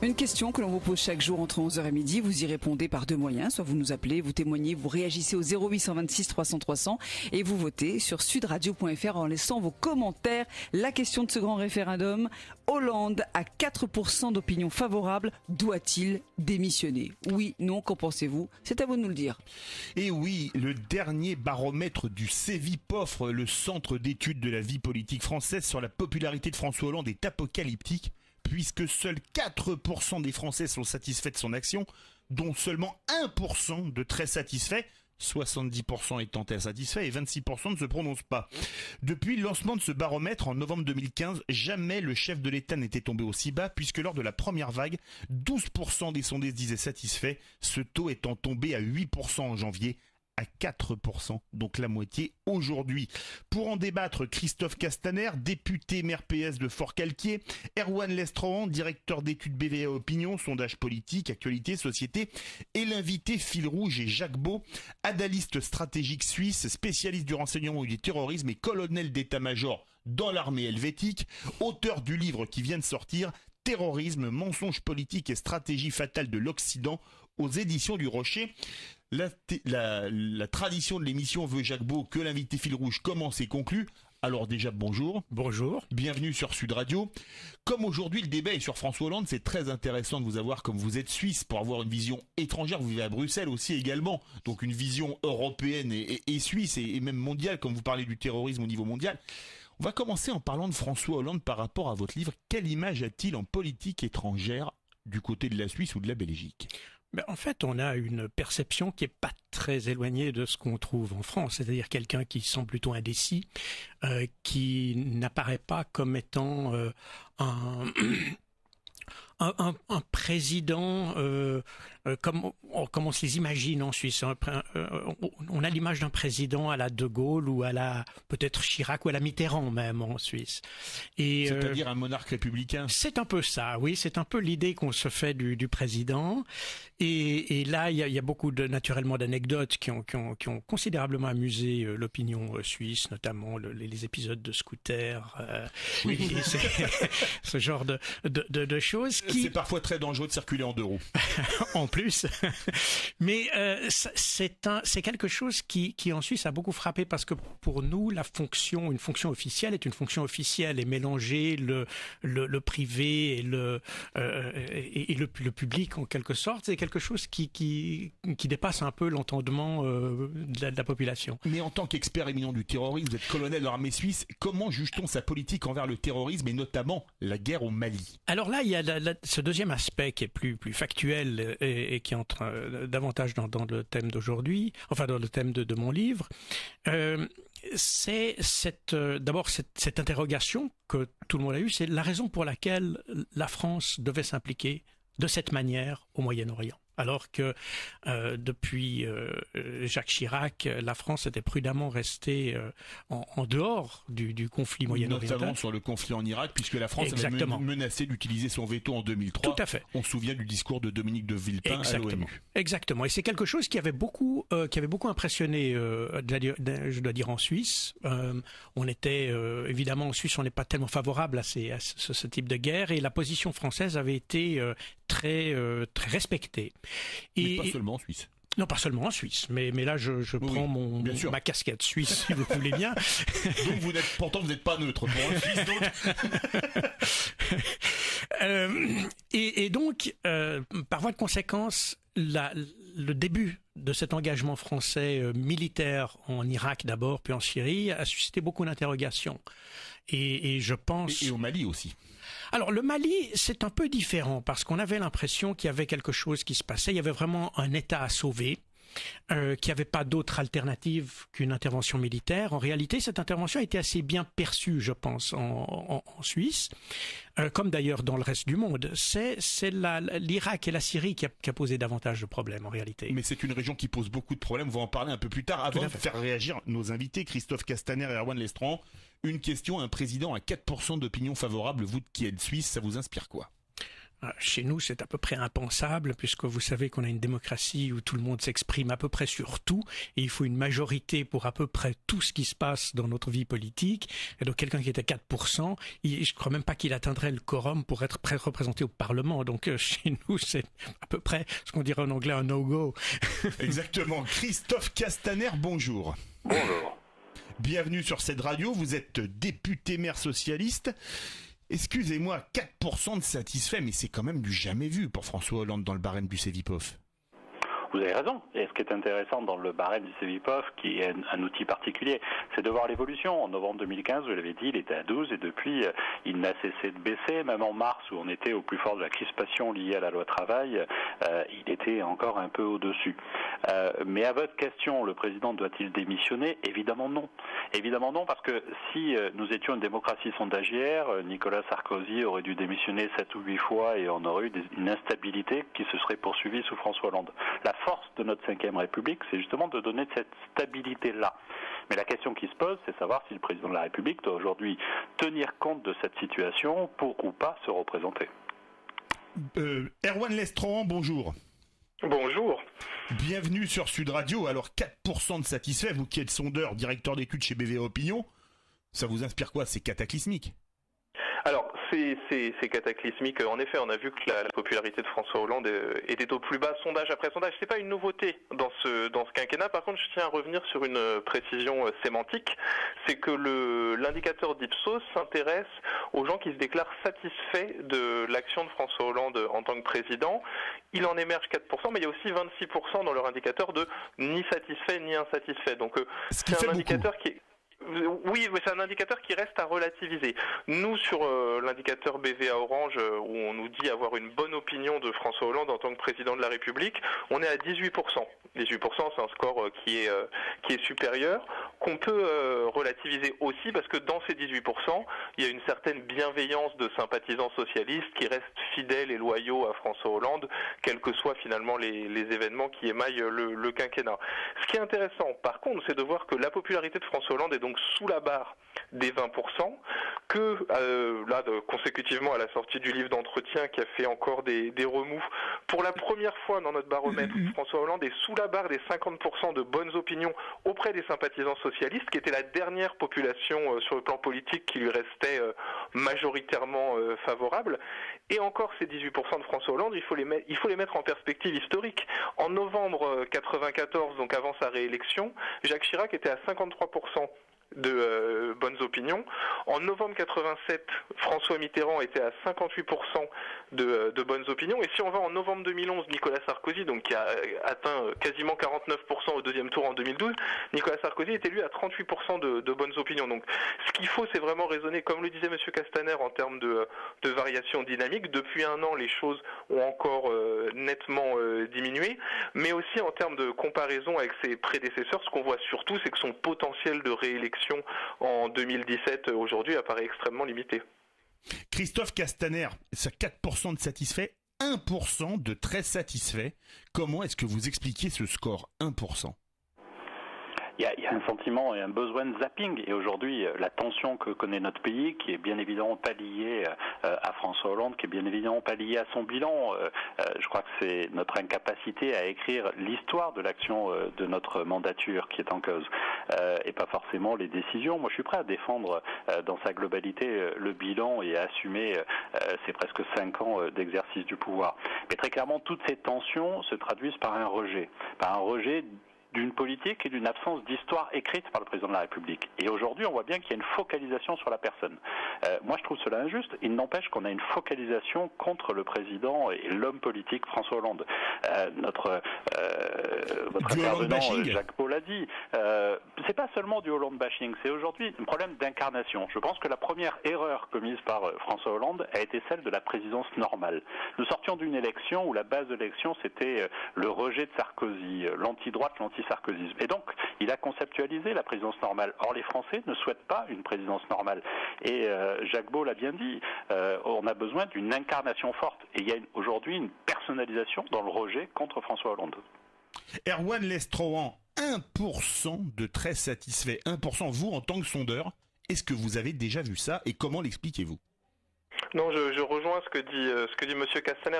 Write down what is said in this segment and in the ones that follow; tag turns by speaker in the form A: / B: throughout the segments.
A: Une question que l'on vous pose chaque jour entre 11h et midi. Vous y répondez par deux moyens. Soit vous nous appelez, vous témoignez, vous réagissez au 0826 300 300 et vous votez sur sudradio.fr en laissant vos commentaires. La question de ce grand référendum. Hollande a 4% d'opinion favorable. Doit-il démissionner? Oui, non, qu'en pensez-vous? C'est à vous de nous le dire.
B: Et oui, le dernier baromètre du Cevipof, le centre d'études de la vie politique française sur la popularité de François Hollande est apocalyptique, puisque seuls 4% des Français sont satisfaits de son action, dont seulement 1% de très satisfaits, 70% étant insatisfaits et 26% ne se prononcent pas. Depuis le lancement de ce baromètre en novembre 2015, jamais le chef de l'État n'était tombé aussi bas, puisque lors de la première vague, 12% des sondés se disaient satisfaits, ce taux étant tombé à 8% en janvier, à 4%, donc la moitié aujourd'hui. Pour en débattre, Christophe Castaner, député maire PS de Forcalquier, Erwan Lestrohan, directeur d'études BVA Opinion, sondage politique, actualité, société, et l'invité fil rouge est Jacques Beau, analyste stratégique suisse, spécialiste du renseignement et du terrorisme et colonel d'état-major dans l'armée helvétique, auteur du livre qui vient de sortir, Terrorisme, mensonges politiques et stratégie fatale de l'Occident, aux éditions du Rocher. La tradition de l'émission veut, Jacques Beau, que l'invité fil rouge commence et conclue. Alors déjà, bonjour.
C: Bonjour.
B: Bienvenue sur Sud Radio. Comme aujourd'hui le débat est sur François Hollande, c'est très intéressant de vous avoir comme vous êtes suisse pour avoir une vision étrangère. Vous vivez à Bruxelles aussi également, donc une vision européenne et suisse et même mondiale, comme vous parlez du terrorisme au niveau mondial. On va commencer en parlant de François Hollande par rapport à votre livre. Quelle image a-t-il en politique étrangère du côté de la Suisse ou de la Belgique ?
C: Ben, en fait, on a une perception qui est pas très éloignée de ce qu'on trouve en France, c'est-à-dire quelqu'un qui semble plutôt indécis, qui n'apparaît pas comme étant un président comme on se les imagine en Suisse. On a l'image d'un président à la De Gaulle ou à la peut-être Chirac ou à la Mitterrand même en Suisse. Et
B: c'est-à-dire un monarque républicain.
C: C'est un peu ça, oui. C'est un peu l'idée qu'on se fait du président. Et là, il y a beaucoup naturellement d'anecdotes qui ont considérablement amusé l'opinion suisse, notamment les épisodes de scooter, oui. Ce genre de choses.
B: C'est parfois très dangereux de circuler en deux roues.
C: En plus, mais c'est quelque chose qui en Suisse a beaucoup frappé parce que pour nous une fonction officielle est une fonction officielle et mélanger le privé et le public en quelque sorte, c'est quelque chose qui dépasse un peu l'entendement de la population.
B: Mais en tant qu'expert éminent du terrorisme, vous êtes colonel de l'armée suisse, comment juge-t-on sa politique envers le terrorisme et notamment la guerre au Mali?
C: Alors là, il y a ce deuxième aspect qui est plus factuel et qui entre davantage dans le thème d'aujourd'hui, enfin dans le thème de mon livre. C'est d'abord cette interrogation que tout le monde a eue, c'est la raison pour laquelle la France devait s'impliquer de cette manière au Moyen-Orient. Alors que depuis Jacques Chirac, la France était prudemment restée en dehors du conflit moyen-oriental.
B: Notamment sur le conflit en Irak, puisque la France avait menacé d'utiliser son veto en 2003.
C: Tout à fait.
B: On se souvient du discours de Dominique de Villepin à l'ONU.
C: Exactement. Et c'est quelque chose qui avait beaucoup impressionné, je dois dire, en Suisse. On était évidemment en Suisse, on n'est pas tellement favorable à ce type de guerre, et la position française avait été très respectée.
B: Mais pas seulement en Suisse.
C: Non, pas seulement en Suisse, mais là je prends ma casquette suisse, si vous voulez bien.
B: Donc pourtant vous n'êtes pas neutre pour un Suisse, donc.
C: Et donc, par voie de conséquence, le début de cet engagement français militaire en Irak d'abord, puis en Syrie, a suscité beaucoup d'interrogations. Et je pense...
B: Et au Mali aussi.
C: Alors le Mali, c'est un peu différent parce qu'on avait l'impression qu'il y avait quelque chose qui se passait. Il y avait vraiment un État à sauver, qu'il n'y avait pas d'autre alternative qu'une intervention militaire. En réalité, cette intervention a été assez bien perçue, je pense, en Suisse, comme d'ailleurs dans le reste du monde. C'est l'Irak et la Syrie qui a posé davantage de problèmes en réalité.
B: Mais c'est une région qui pose beaucoup de problèmes. On va en parler un peu plus tard. Avant de faire réagir nos invités, Christophe Castaner et Erwan Lestrohan, une question, un président à 4% d'opinion favorable, vous qui êtes suisse, ça vous inspire quoi ?
C: Chez nous, c'est à peu près impensable, puisque vous savez qu'on a une démocratie où tout le monde s'exprime à peu près sur tout, et il faut une majorité pour à peu près tout ce qui se passe dans notre vie politique. Et donc quelqu'un qui était 4%, je crois même pas qu'il atteindrait le quorum pour être représenté au Parlement. Donc chez nous, c'est à peu près ce qu'on dirait en anglais un no-go.
B: Exactement. Christophe Castaner, bonjour.
D: Bonjour.
B: Bienvenue sur cette radio, vous êtes député maire socialiste. Excusez-moi, 4% de satisfaits, mais c'est quand même du jamais vu pour François Hollande dans le barème du Cevipof.
D: Vous avez raison. Et ce qui est intéressant dans le barème du Cevipof, qui est un outil particulier, c'est de voir l'évolution. En novembre 2015, vous l'avez dit, il était à 12 et depuis, il n'a cessé de baisser. Même en mars, où on était au plus fort de la crispation liée à la loi travail, il était encore un peu au-dessus. Mais à votre question, le président doit-il démissionner ? Évidemment non. Évidemment non, parce que si nous étions une démocratie sondagière, Nicolas Sarkozy aurait dû démissionner 7 ou 8 fois et on aurait eu une instabilité qui se serait poursuivie sous François Hollande. La force de notre 5e République, c'est justement de donner cette stabilité-là. Mais la question qui se pose, c'est savoir si le président de la République doit aujourd'hui tenir compte de cette situation pour ou pas se représenter.
B: Erwan Lestrohan, bonjour.
E: Bonjour.
B: Bienvenue sur Sud Radio. Alors 4% de satisfaits, vous qui êtes sondeur, directeur d'études chez BVA Opinion, ça vous inspire quoi ? C'est cataclysmique.
E: Alors, c'est cataclysmique. En effet, on a vu que la popularité de François Hollande était au plus bas sondage après sondage. C'est pas une nouveauté dans ce quinquennat. Par contre, je tiens à revenir sur une précision sémantique. C'est que l'indicateur d'Ipsos s'intéresse aux gens qui se déclarent satisfaits de l'action de François Hollande en tant que président. Il en émerge 4%, mais il y a aussi 26% dans leur indicateur de ni satisfait ni insatisfait. Donc, c'est un indicateur qui est... Oui, mais c'est un indicateur qui reste à relativiser. Nous, sur l'indicateur BVA Orange, où on nous dit avoir une bonne opinion de François Hollande en tant que président de la République, on est à 18%. 18%, c'est un score qui est supérieur, qu'on peut relativiser aussi parce que dans ces 18%, il y a une certaine bienveillance de sympathisants socialistes qui restent fidèles et loyaux à François Hollande, quels que soient finalement les événements qui émaillent le quinquennat. Ce qui est intéressant, par contre, c'est de voir que la popularité de François Hollande est donc sous la barre des 20%, que consécutivement à la sortie du livre d'entretien qui a fait encore des remous, pour la première fois dans notre baromètre, François Hollande est sous la barre des 50% de bonnes opinions auprès des sympathisants socialistes, qui était la dernière population sur le plan politique qui lui restait majoritairement favorable. Et encore ces 18% de François Hollande, il faut les mettre en perspective historique. En novembre 94, donc avant sa réélection, Jacques Chirac était à 53% de bonnes opinions. En novembre 87, François Mitterrand était à 58% de bonnes opinions. Et si on va en novembre 2011, Nicolas Sarkozy, donc qui a atteint quasiment 49% au deuxième tour en 2012, Nicolas Sarkozy est élu à 38% de bonnes opinions. Donc ce qu'il faut, c'est vraiment raisonner, comme le disait M. Castaner, en termes de variation dynamique. Depuis un an, les choses ont encore nettement diminué, mais aussi en termes de comparaison avec ses prédécesseurs, ce qu'on voit surtout, c'est que son potentiel de réélection en 2017 aujourd'hui apparaît extrêmement limité.
B: Christophe Castaner, ça 4% de satisfaits, 1% de très satisfaits. Comment est-ce que vous expliquez ce score 1%?
D: Il y a un sentiment et un besoin de zapping. Et aujourd'hui, la tension que connaît notre pays, qui est bien évidemment pas liée à François Hollande, qui est bien évidemment pas liée à son bilan, je crois que c'est notre incapacité à écrire l'histoire de l'action de notre mandature qui est en cause, et pas forcément les décisions. Moi, je suis prêt à défendre dans sa globalité le bilan et à assumer ces presque 5 ans d'exercice du pouvoir. Mais très clairement, toutes ces tensions se traduisent par un rejet d'une politique et d'une absence d'histoire écrite par le président de la République. Et aujourd'hui, on voit bien qu'il y a une focalisation sur la personne. Moi, je trouve cela injuste. Il n'empêche qu'on a une focalisation contre le président et l'homme politique François Hollande. Votre intervenant, Jacques Paul, l'a dit. C'est pas seulement du Hollande bashing, c'est aujourd'hui un problème d'incarnation. Je pense que la première erreur commise par François Hollande a été celle de la présidence normale. Nous sortions d'une élection où la base de l'élection, c'était le rejet de Sarkozy, l'anti-droite, l'anti-sarkozysme. Et donc, il a conceptualisé la présidence normale. Or, les Français ne souhaitent pas une présidence normale. Et Jacques Beau l'a bien dit, on a besoin d'une incarnation forte. Et il y a aujourd'hui une personnalisation dans le rejet contre François Hollande.
B: Erwan Lestrohan, 1% de très satisfaits. 1%, vous, en tant que sondeur, est-ce que vous avez déjà vu ça et comment l'expliquez-vous ?
E: Non, je rejoins ce que dit Monsieur Castaner.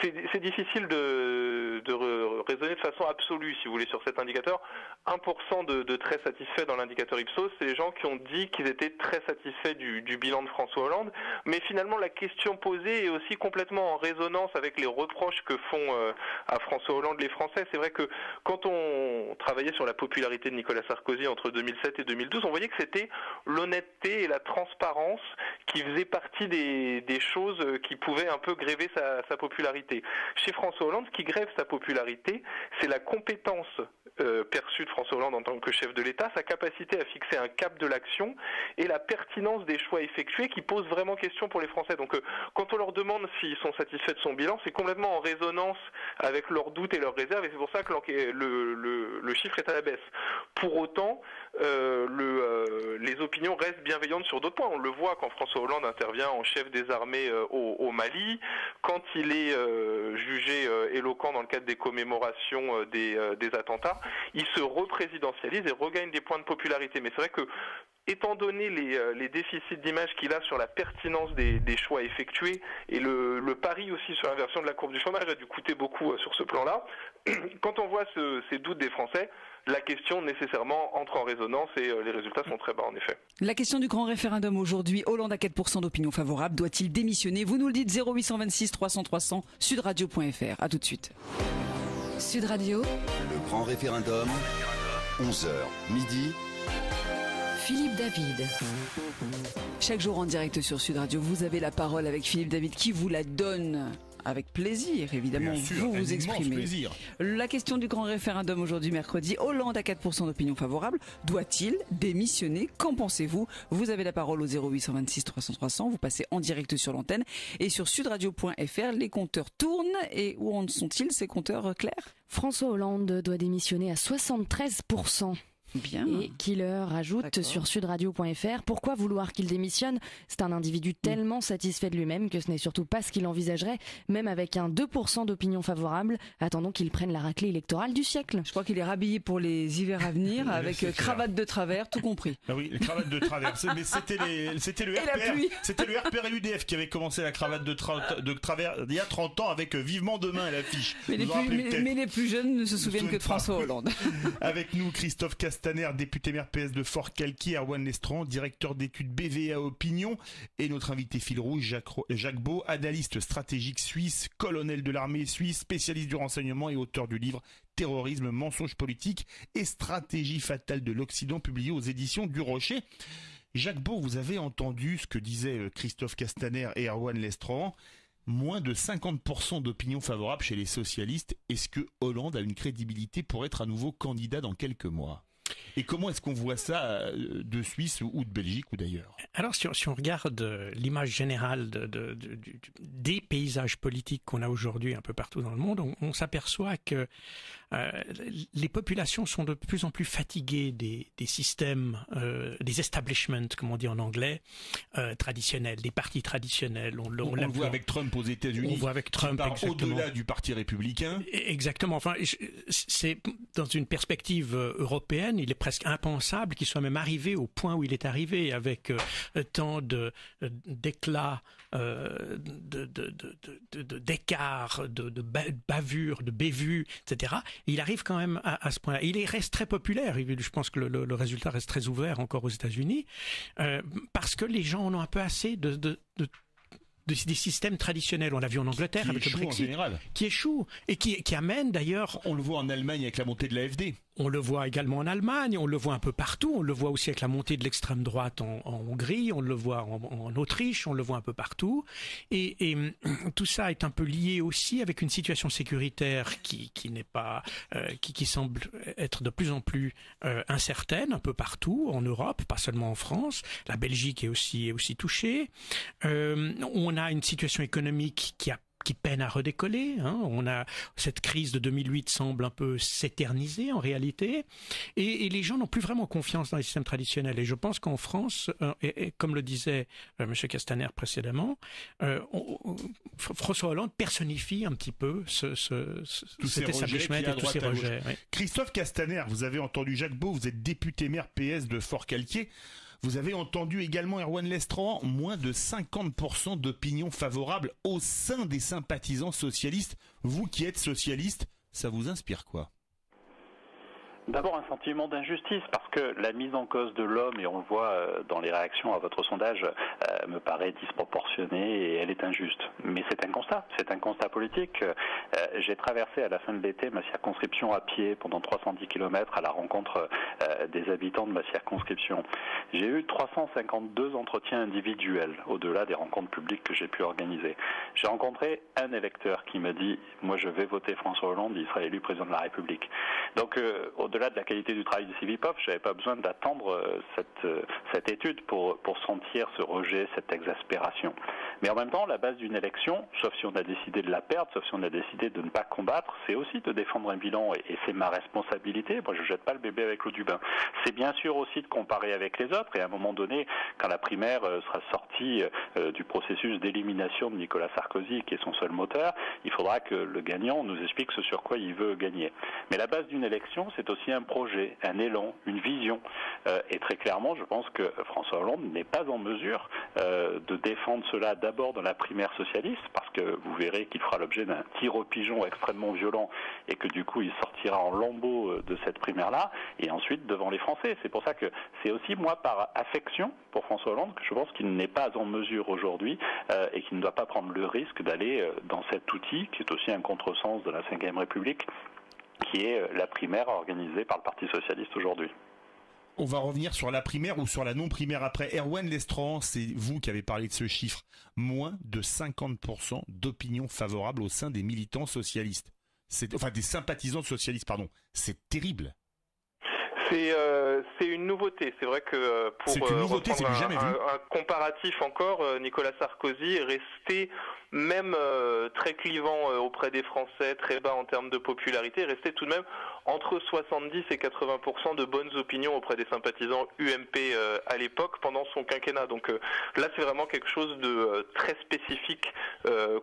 E: C'est difficile de raisonner de façon absolue, si vous voulez, sur cet indicateur. 1% de très satisfaits dans l'indicateur Ipsos, c'est les gens qui ont dit qu'ils étaient très satisfaits du bilan de François Hollande. Mais finalement, la question posée est aussi complètement en résonance avec les reproches que font à François Hollande les Français. C'est vrai que quand on travaillait sur la popularité de Nicolas Sarkozy entre 2007 et 2012, on voyait que c'était l'honnêteté et la transparence qui faisaient partie des choses qui pouvaient un peu gréver sa popularité. Chez François Hollande, ce qui grève sa popularité, c'est la compétence perçue de François Hollande en tant que chef de l'État, sa capacité à fixer un cap de l'action et la pertinence des choix effectués qui posent vraiment question pour les Français. Donc quand on leur demande s'ils sont satisfaits de son bilan, c'est complètement en résonance avec leurs doutes et leurs réserves, et c'est pour ça que le chiffre est à la baisse. Pour autant, les opinions restent bienveillantes sur d'autres points. On le voit quand François Hollande intervient en chef des armées au Mali, quand il est jugé éloquent dans le cadre des commémorations des attentats, il se représidentialise et regagne des points de popularité. Mais c'est vrai que, étant donné les déficits d'image qu'il a sur la pertinence des choix effectués, et le pari aussi sur l'inversion de la courbe du chômage a dû coûter beaucoup sur ce plan-là, quand on voit ces doutes des Français, la question nécessairement entre en résonance et les résultats sont très bas en effet.
A: La question du grand référendum aujourd'hui, Hollande à 4% d'opinion favorable, doit-il démissionner? Vous nous le dites, 0826 300 300, sudradio.fr. À tout de suite.
F: Sud Radio,
G: le grand référendum, 11h midi.
F: Philippe David.
A: Chaque jour en direct sur Sud Radio, vous avez la parole avec Philippe David qui vous la donne avec plaisir, évidemment.
B: Bien sûr,
A: vous exprimez.
B: Plaisir.
A: La question du grand référendum aujourd'hui, mercredi. Hollande à 4% d'opinion favorable. Doit-il démissionner? Qu'en pensez-vous? Vous avez la parole au 0826 300 300. Vous passez en direct sur l'antenne. Et sur sudradio.fr, les compteurs tournent. Et où en sont-ils, ces compteurs, Claire?
H: François Hollande doit démissionner à 73%.
A: Bien.
H: Et Killer ajoute sur sudradio.fr: pourquoi vouloir qu'il démissionne? C'est un individu tellement satisfait de lui-même que ce n'est surtout pas ce qu'il envisagerait, même avec un 2% d'opinion favorable. Attendons qu'il prenne la raclée électorale du siècle.
A: Je crois qu'il est rhabillé pour les hivers à venir, avec cravate de travers, tout compris.
B: Ah oui, les cravates de travers. Mais c'était le RPR. C'était le RPR et l'UDF qui avait commencé la cravate de travers il y a 30 ans avec Vivement demain à l'affiche.
A: Mais les plus jeunes ne se souviennent que de François Hollande.
B: Avec nous, Christophe Castaner, député maire PS de Forcalquier, Erwan Lestran, directeur d'études BVA Opinion, et notre invité fil rouge, Jacques Beau, analyste stratégique suisse, colonel de l'armée suisse, spécialiste du renseignement et auteur du livre Terrorisme, mensonge politique et stratégie fatale de l'Occident, publié aux éditions du Rocher. Jacques Beau, vous avez entendu ce que disaient Christophe Castaner et Erwan Lestran. Moins de 50% d'opinion favorable chez les socialistes. Est-ce que Hollande a une crédibilité pour être à nouveau candidat dans quelques mois? Et comment est-ce qu'on voit ça de Suisse ou de Belgique ou d'ailleurs?
C: Alors si on regarde l'image générale des paysages politiques qu'on a aujourd'hui un peu partout dans le monde, on s'aperçoit que les populations sont de plus en plus fatiguées des systèmes, des establishments, comme on dit en anglais, traditionnels, des partis traditionnels. On le
B: voit avec Trump aux États-Unis.
C: On voit avec Trump, exactement.
B: Au-delà du parti républicain.
C: Exactement. Enfin, c'est dans une perspective européenne, il est presque impensable qu'il soit même arrivé au point où il est arrivé, avec tant d'éclats, d'écarts, de bavures, de bévues, etc. Et il arrive quand même à ce point-là. Il reste très populaire. Je pense que le résultat reste très ouvert encore aux États-Unis, parce que les gens en ont un peu assez des systèmes traditionnels. On l'a vu en Angleterre avec le Brexit, qui échoue et qui amène d'ailleurs.
B: On le voit en Allemagne avec la montée de l'AfD.
C: On le voit également en Allemagne, on le voit un peu partout, on le voit aussi avec la montée de l'extrême droite en Hongrie, on le voit en Autriche, on le voit un peu partout. Et tout ça est un peu lié aussi avec une situation sécuritaire qui n'est pas, qui semble être de plus en plus incertaine un peu partout en Europe, pas seulement en France. La Belgique est aussi touchée. On a une situation économique qui peine à redécoller. On a cette crise de 2008 semble un peu s'éterniser en réalité, et les gens n'ont plus vraiment confiance dans les systèmes traditionnels. Et je pense qu'en France, et comme le disait M. Castaner précédemment, François Hollande personnifie un petit peu cet establishment et tous ces rejets. Oui.
B: Christophe Castaner, vous avez entendu Jacques Beau, vous êtes député maire PS de Forcalquier. Vous avez entendu également Erwan Lestran, moins de 50% d'opinion favorable au sein des sympathisants socialistes. Vous qui êtes socialiste, ça vous inspire quoi ?
D: D'abord un sentiment d'injustice parce que la mise en cause de l'homme, et on le voit dans les réactions à votre sondage, me paraît disproportionnée et elle est injuste. Mais c'est un constat politique. J'ai traversé à la fin de l'été ma circonscription à pied pendant 310 km à la rencontre des habitants de ma circonscription. J'ai eu 352 entretiens individuels au-delà des rencontres publiques que j'ai pu organiser. J'ai rencontré un électeur qui m'a dit « Moi je vais voter François Hollande, il sera élu président de la République ». Donc au-delà de la qualité du travail du CEVIPOF, je n'avais pas besoin d'attendre cette étude pour sentir ce rejet, cette exaspération. Mais en même temps, la base d'une élection, sauf si on a décidé de la perdre, sauf si on a décidé de ne pas combattre, c'est aussi de défendre un bilan et c'est ma responsabilité. Moi, je ne jette pas le bébé avec l'eau du bain. C'est bien sûr aussi de comparer avec les autres et à un moment donné, quand la primaire sera sortie du processus d'élimination de Nicolas Sarkozy, qui est son seul moteur, il faudra que le gagnant nous explique ce sur quoi il veut gagner. Mais la base d'une élection, c'est aussi un projet, un élan, une vision. Et très clairement, je pense que François Hollande n'est pas en mesure de défendre cela d'abord dans la primaire socialiste, parce que vous verrez qu'il fera l'objet d'un tir au pigeon extrêmement violent et que du coup il sortira en lambeaux de cette primaire-là, et ensuite devant les Français. C'est pour ça que c'est aussi moi par affection pour François Hollande que je pense qu'il n'est pas en mesure aujourd'hui et qu'il ne doit pas prendre le risque d'aller dans cet outil qui est aussi un contresens de la Ve République, qui est la primaire organisée par le Parti socialiste aujourd'hui.
B: On va revenir sur la primaire ou sur la non-primaire après. Erwan Lestran, c'est vous qui avez parlé de ce chiffre. Moins de 50% d'opinion favorable au sein des militants socialistes. Des sympathisants socialistes, pardon. C'est terrible.
E: C'est une nouveauté. C'est vrai que pour un comparatif encore, Nicolas Sarkozy est resté même très clivant auprès des Français, très bas en termes de popularité, restait tout de même entre 70 et 80% de bonnes opinions auprès des sympathisants UMP à l'époque pendant son quinquennat. Donc là, c'est vraiment quelque chose de très spécifique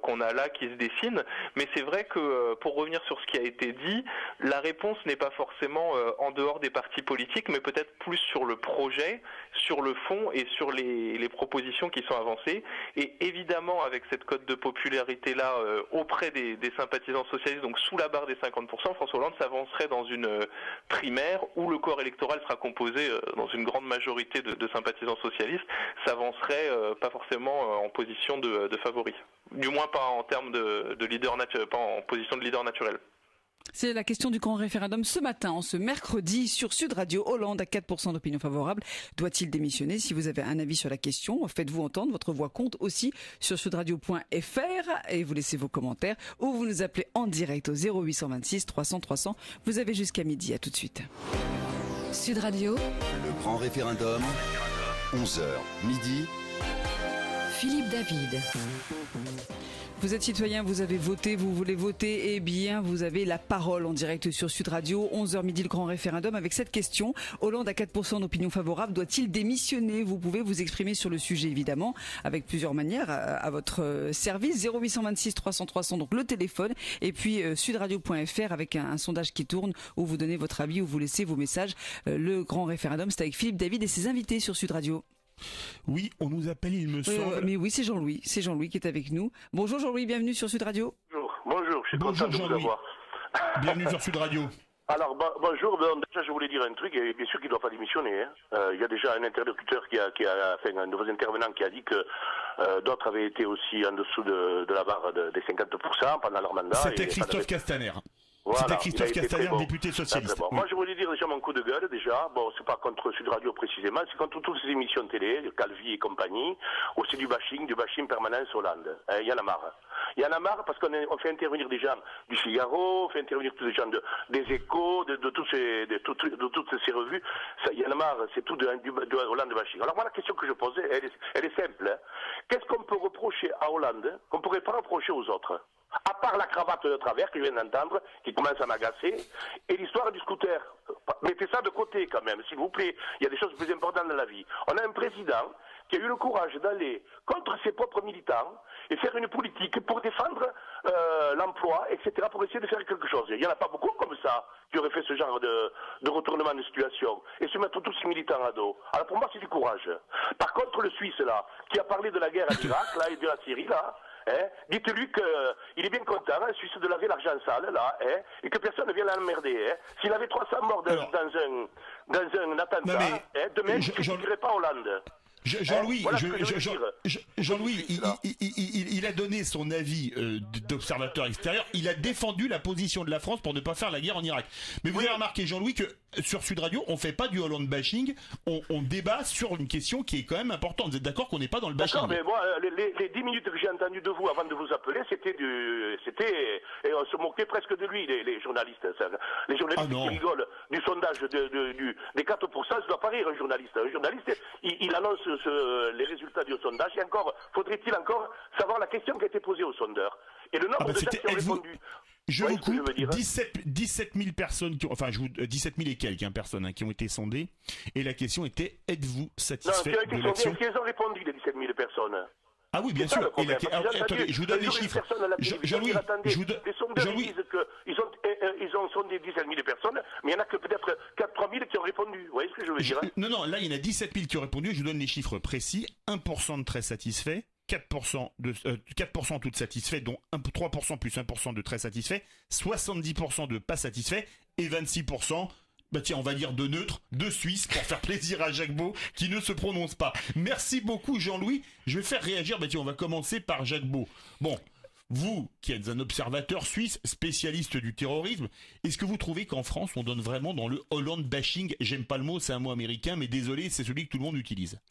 E: qu'on a là qui se dessine. Mais c'est vrai que pour revenir sur ce qui a été dit, la réponse n'est pas forcément en dehors des partis politiques, mais peut-être plus sur le projet, sur le fond et sur les propositions qui sont avancées. Et évidemment, avec cette cote de popularité-là auprès des sympathisants socialistes, donc sous la barre des 50%, François Hollande s'avancerait dans une primaire où le corps électoral sera composé dans une grande majorité de sympathisants socialistes, s'avancerait pas forcément en position de favori. Du moins pas en termes de leader pas en position de leader naturel.
A: C'est la question du grand référendum ce matin, en ce mercredi, sur Sud Radio. Hollande à 4% d'opinion favorable. Doit-il démissionner? Si vous avez un avis sur la question, faites-vous entendre. Votre voix compte aussi sur sudradio.fr et vous laissez vos commentaires ou vous nous appelez en direct au 0826 300 300. Vous avez jusqu'à midi. À tout de suite.
F: Sud Radio.
G: Le grand référendum, 11h, midi.
F: Philippe David.
A: Vous êtes citoyen, vous avez voté, vous voulez voter, eh bien vous avez la parole en direct sur Sud Radio, 11h midi le grand référendum avec cette question. Hollande à 4% d'opinion favorable, doit-il démissionner? Vous pouvez vous exprimer sur le sujet évidemment, avec plusieurs manières à votre service. 0826 300 300, donc le téléphone, et puis sudradio.fr avec un sondage qui tourne où vous donnez votre avis, où vous laissez vos messages. Le grand référendum, c'est avec Philippe David et ses invités sur Sud Radio.
B: Oui, on nous appelle, il me semble.
A: Mais oui, c'est Jean-Louis qui est avec nous. Bonjour Jean-Louis, bienvenue sur Sud Radio.
I: Bonjour, je suis content de vous avoir.
B: Bienvenue sur Sud Radio.
I: Alors, bonjour, déjà je voulais dire un truc, et bien sûr qu'il ne doit pas démissionner. Il y a déjà un interlocuteur un nouveau intervenant qui a dit que d'autres avaient été aussi en dessous de la barre des 50% pendant leur mandat.
B: C'était Christophe Castaner.
I: Voilà,
B: c'était Christophe Castaner, député socialiste.
I: Bon. Moi, je voulais dire déjà mon coup de gueule, déjà. Bon, c'est pas contre Sud Radio précisément, c'est contre toutes ces émissions de télé, Calvi et compagnie, aussi du bashing permanent sur Hollande. Il y en a marre. Il y en a marre parce qu'on fait intervenir des gens du Figaro, on fait intervenir tous les gens des Échos, de toutes ces revues. Il y en a marre, c'est tout de Hollande bashing. Alors moi, la question que je posais, elle est simple. Qu'est-ce qu'on peut reprocher à Hollande qu'on ne pourrait pas reprocher aux autres? À part la cravate de travers que je viens d'entendre, qui commence à m'agacer, et l'histoire du scooter. Mettez ça de côté quand même, s'il vous plaît. Il y a des choses plus importantes dans la vie. On a un président qui a eu le courage d'aller contre ses propres militants et faire une politique pour défendre l'emploi, etc., pour essayer de faire quelque chose. Il n'y en a pas beaucoup comme ça, qui qui aurait fait ce genre de retournement de situation et se mettre tous ces militants à dos. Alors pour moi, c'est du courage. Par contre, le Suisse, là, qui a parlé de la guerre en Irak, là, et de la Syrie, là, dites-lui qu'il est bien content, le Suisse, de laver l'argent sale, là, et que personne ne vient l'emmerder. S'il avait 300 morts dans un attentat, demain, il ne dirait pas Hollande.
B: Jean-Louis, il a donné son avis d'observateur extérieur. Il a défendu la position de la France pour ne pas faire la guerre en Irak. Mais vous avez remarqué, Jean-Louis, que sur Sud Radio, on fait pas du Hollande bashing. On débat sur une question qui est quand même importante. Vous êtes d'accord qu'on n'est pas dans le bashing?
I: D'accord, mais moi, les 10 minutes que j'ai entendues de vous avant de vous appeler, et on se moquait presque de lui, les journalistes. Les journalistes qui rigolent du sondage des 4%, ça doit pas rire un journaliste. Un journaliste, il annonce les résultats du sondage, et faudrait-il encore savoir la question qui a été posée au sondeur. Et le nombre de gens qui ont répondu.
B: Je vous coupe, 17 000 personnes, 17 000 et quelques personnes qui ont été sondées, et la question était, êtes-vous satisfait de l'action?
I: Est-ce qu'ils ont répondu, les 17 000 personnes?
B: Ah oui, bien sûr. Attendez, je vous donne les chiffres. Jean-Louis,
I: les sondeurs disent qu'ils ont sondé 17 000 personnes, mais il n'y en a que peut-être 3 000 qui ont répondu. Vous voyez ce que je veux dire?
B: Non, là, il y en a 17 000 qui ont répondu. Je vous donne les chiffres précis. 1% de très satisfaits, 4% toutes satisfaits, dont 3% plus 1% de très satisfaits, 70% de pas satisfaits et 26%. On va dire de neutre, de Suisse, pour faire plaisir à Jacques Beau, qui ne se prononce pas. Merci beaucoup, Jean-Louis. Je vais faire réagir, on va commencer par Jacques Beau. Bon, vous, qui êtes un observateur suisse, spécialiste du terrorisme, est-ce que vous trouvez qu'en France, on donne vraiment dans le Hollande bashing? J'aime pas le mot, c'est un mot américain, mais désolé, c'est celui que tout le monde utilise.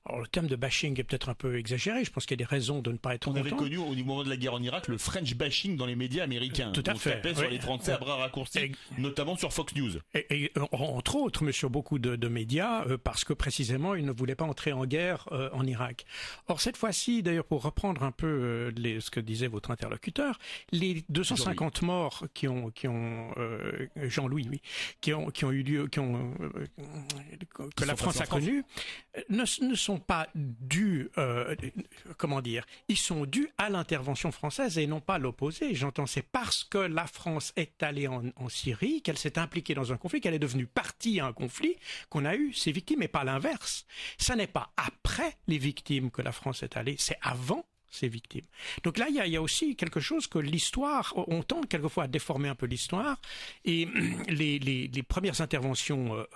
C: Alors, le terme de bashing est peut-être un peu exagéré. Je pense qu'il y a des raisons de ne pas être content.
B: On avait connu au moment de la guerre en Irak le French bashing dans les médias américains.
C: Tout à fait.
B: On tapait sur les Français à bras raccourcis, notamment sur Fox News.
C: Et entre autres, mais sur beaucoup de médias, parce que précisément, ils ne voulaient pas entrer en guerre en Irak. Or, cette fois-ci, d'ailleurs, pour reprendre un peu ce que disait votre interlocuteur, les 250 morts qui ont Jean-Louis, oui, qui ont eu lieu, que la France a connu, ne sont pas dus, ils sont dus à l'intervention française et non pas l'opposé. J'entends, c'est parce que la France est allée en Syrie, qu'elle s'est impliquée dans un conflit, qu'elle est devenue partie à un conflit, qu'on a eu ces victimes, et pas l'inverse. Ça n'est pas après les victimes que la France est allée, c'est avant ces victimes. Donc là, il y a aussi quelque chose que l'histoire, on tente quelquefois à déformer un peu l'histoire, et les premières interventions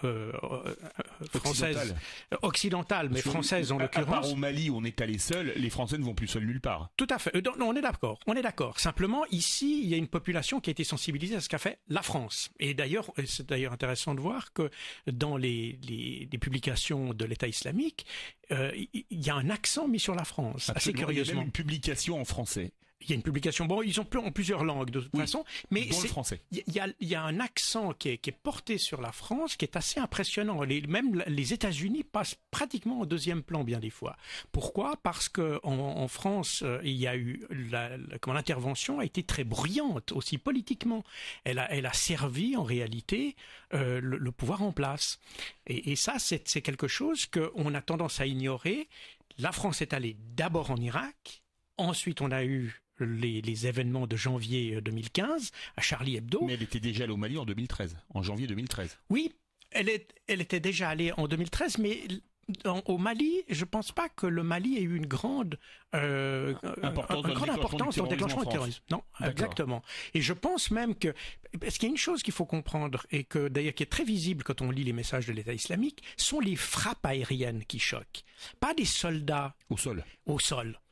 C: françaises, occidentales, mais françaises en l'occurrence.
B: À part au Mali où on est allé seul, les Français ne vont plus seuls nulle part.
C: Tout à fait. Non, on est d'accord. Simplement, ici, il y a une population qui a été sensibilisée à ce qu'a fait la France. Et d'ailleurs, c'est d'ailleurs intéressant de voir que dans les publications de l'État islamique, il y a un accent mis sur la France, assez curieusement.
B: Il y a même une publication en français.
C: Il y a une publication, ils ont en plusieurs langues de toute façon, mais
B: dont le français.
C: Il y a un accent qui est porté sur la France qui est assez impressionnant. Même les États-Unis passent pratiquement au deuxième plan bien des fois. Pourquoi? Parce que en France, il y a eu l'intervention a été très bruyante aussi politiquement. Elle a servi en réalité le pouvoir en place. Et ça, c'est quelque chose qu'on a tendance à ignorer. La France est allée d'abord en Irak. Ensuite, on a eu les événements de janvier 2015 à Charlie Hebdo.
B: Mais elle était déjà allée au Mali en 2013, en janvier 2013.
C: Oui, elle était déjà allée en 2013, mais au Mali, je ne pense pas que le Mali ait eu une grande importance dans le déclenchement du terrorisme. Non, exactement. Et je pense même que, parce qu'il y a une chose qu'il faut comprendre, et que d'ailleurs qui est très visible quand on lit les messages de l'État islamique, sont les frappes aériennes qui choquent. Pas des soldats
B: au sol.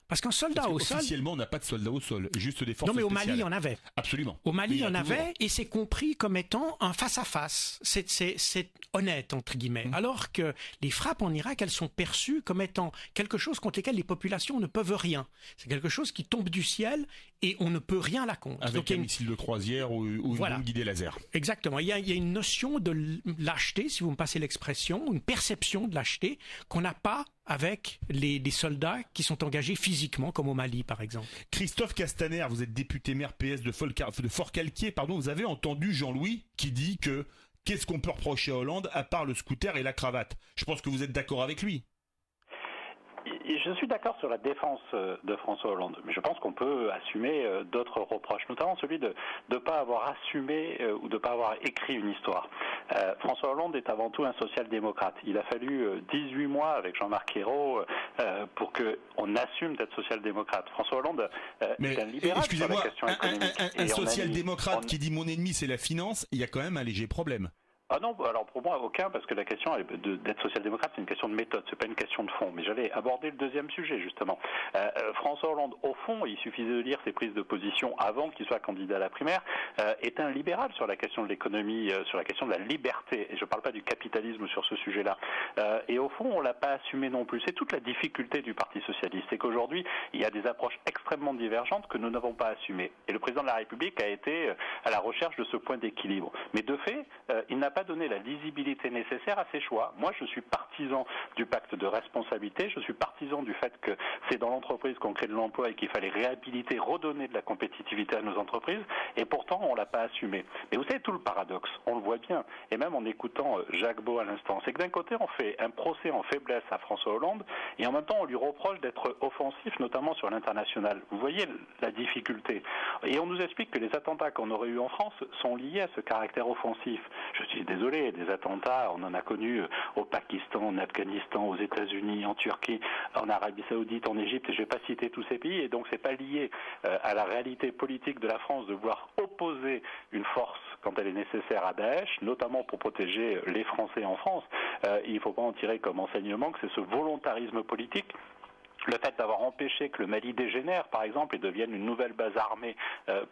C: Parce qu'un soldat au sol...
B: Officiellement, on n'a pas de soldats au sol, juste des forces spéciales.
C: Non, mais au Mali, il y en avait.
B: Absolument.
C: Au Mali, il y en avait, et c'est compris comme étant un face-à-face. C'est honnête, entre guillemets. Alors que les frappes en Irak, elles sont perçues comme étant quelque chose contre lequel les populations ne peuvent rien. C'est quelque chose qui tombe du ciel, et on ne peut rien là contre.
B: Avec un missile de croisière ou une bombe guidée laser.
C: Exactement. Il y a une notion de lâcheté, si vous me passez l'expression, une perception de lâcheté qu'on n'a pas avec les soldats qui sont engagés physiquement, comme au Mali, par exemple.
B: Christophe Castaner, vous êtes député maire PS de Fort-Calquier, vous avez entendu Jean-Louis qui dit que qu'est-ce qu'on peut reprocher à Hollande à part le scooter et la cravate? Je pense que vous êtes d'accord avec lui.
D: Je suis d'accord sur la défense de François Hollande, mais je pense qu'on peut assumer d'autres reproches, notamment celui de ne pas avoir assumé ou de ne pas avoir écrit une histoire. François Hollande est avant tout un social-démocrate. Il a fallu 18 mois avec Jean-Marc Ayrault pour qu'on assume d'être social-démocrate. François Hollande est un libéral sur la question économique.
B: Un social-démocrate qui dit mon ennemi c'est la finance, il y a quand même un léger problème.
D: Ah non, alors pour moi aucun, parce que la question d'être social-démocrate, c'est une question de méthode, c'est pas une question de fond. Mais j'allais aborder le deuxième sujet justement. François Hollande, au fond, il suffisait de lire ses prises de position avant qu'il soit candidat à la primaire, est un libéral sur la question de l'économie, sur la question de la liberté. Et je parle pas du capitalisme sur ce sujet-là. Et au fond, on l'a pas assumé non plus. C'est toute la difficulté du Parti socialiste, c'est qu'aujourd'hui, il y a des approches extrêmement divergentes que nous n'avons pas assumées. Et le président de la République a été à la recherche de ce point d'équilibre. Mais de fait, il n'a pas donné la lisibilité nécessaire à ses choix. Moi, je suis partisan du pacte de responsabilité, je suis partisan du fait que c'est dans l'entreprise qu'on crée de l'emploi et qu'il fallait réhabiliter, redonner de la compétitivité à nos entreprises, et pourtant, on ne l'a pas assumé. Mais vous savez, tout le paradoxe, on le voit bien, et même en écoutant Jacques Beau à l'instant, c'est que d'un côté, on fait un procès en faiblesse à François Hollande, et en même temps, on lui reproche d'être offensif, notamment sur l'international. Vous voyez la difficulté. Et on nous explique que les attentats qu'on aurait eus en France sont liés à ce caractère offensif. Je suis désolé, des attentats, on en a connu au Pakistan, en Afghanistan, aux États-Unis, en Turquie, en Arabie Saoudite, en Égypte, et je ne vais pas citer tous ces pays, et donc c'est pas lié à la réalité politique de la France de vouloir opposer une force quand elle est nécessaire à Daesh, notamment pour protéger les Français en France. Il ne faut pas en tirer comme enseignement que c'est ce volontarisme politique. Le fait d'avoir empêché que le Mali dégénère, par exemple, et devienne une nouvelle base armée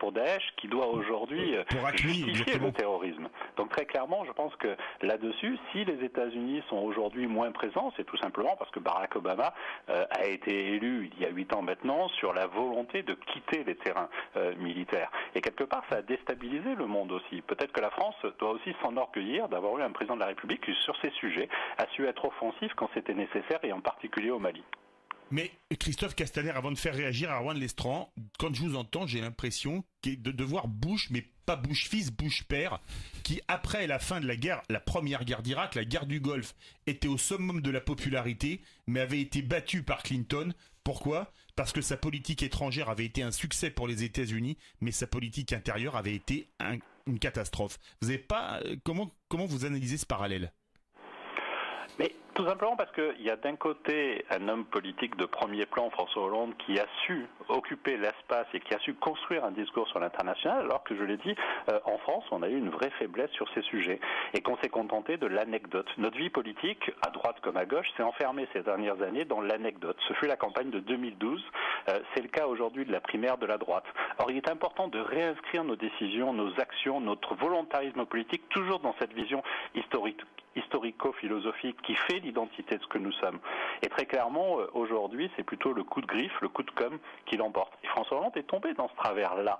D: pour Daesh, qui doit aujourd'hui justifier le terrorisme. Donc très clairement, je pense que là-dessus, si les États-Unis sont aujourd'hui moins présents, c'est tout simplement parce que Barack Obama a été élu il y a 8 ans maintenant sur la volonté de quitter les terrains militaires. Et quelque part, ça a déstabilisé le monde aussi. Peut-être que la France doit aussi s'enorgueillir d'avoir eu un président de la République qui, sur ces sujets, a su être offensif quand c'était nécessaire, et en particulier au Mali.
B: Mais Christophe Castaner, avant de faire réagir à Erwan Lestran, quand je vous entends, j'ai l'impression de voir Bush, mais pas Bush fils, Bush père, qui après la fin de la guerre, la première guerre d'Irak, la guerre du Golfe, était au summum de la popularité, mais avait été battu par Clinton. Pourquoi ? Parce que sa politique étrangère avait été un succès pour les États-Unis, mais sa politique intérieure avait été une catastrophe. Vous avez pas comment vous analysez ce parallèle ?
D: Mais tout simplement parce qu'il y a d'un côté un homme politique de premier plan, François Hollande, qui a su occuper l'espace et qui a su construire un discours sur l'international, alors que, je l'ai dit, en France, on a eu une vraie faiblesse sur ces sujets et qu'on s'est contenté de l'anecdote. Notre vie politique, à droite comme à gauche, s'est enfermée ces dernières années dans l'anecdote. Ce fut la campagne de 2012, c'est le cas aujourd'hui de la primaire de la droite. Or, il est important de réinscrire nos décisions, nos actions, notre volontarisme politique, toujours dans cette vision historico-philosophique qui fait l'identité de ce que nous sommes. Et très clairement, aujourd'hui, c'est plutôt le coup de griffe, le coup de com' qui l'emporte. Et François Hollande est tombé dans ce travers-là,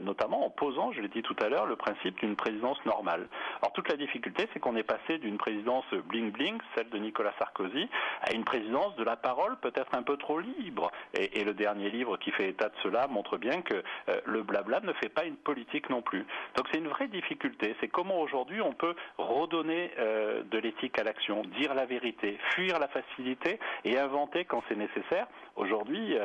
D: notamment en posant, je l'ai dit tout à l'heure, le principe d'une présidence normale. Alors toute la difficulté, c'est qu'on est passé d'une présidence bling-bling, celle de Nicolas Sarkozy, à une présidence de la parole peut-être un peu trop libre. Et le dernier livre qui fait état de cela montre bien que le blabla ne fait pas une politique non plus. Donc c'est une vraie difficulté. C'est comment aujourd'hui on peut redonner de l'éthique à l'action, dire la vérité, fuir la facilité et inventer quand c'est nécessaire. Aujourd'hui,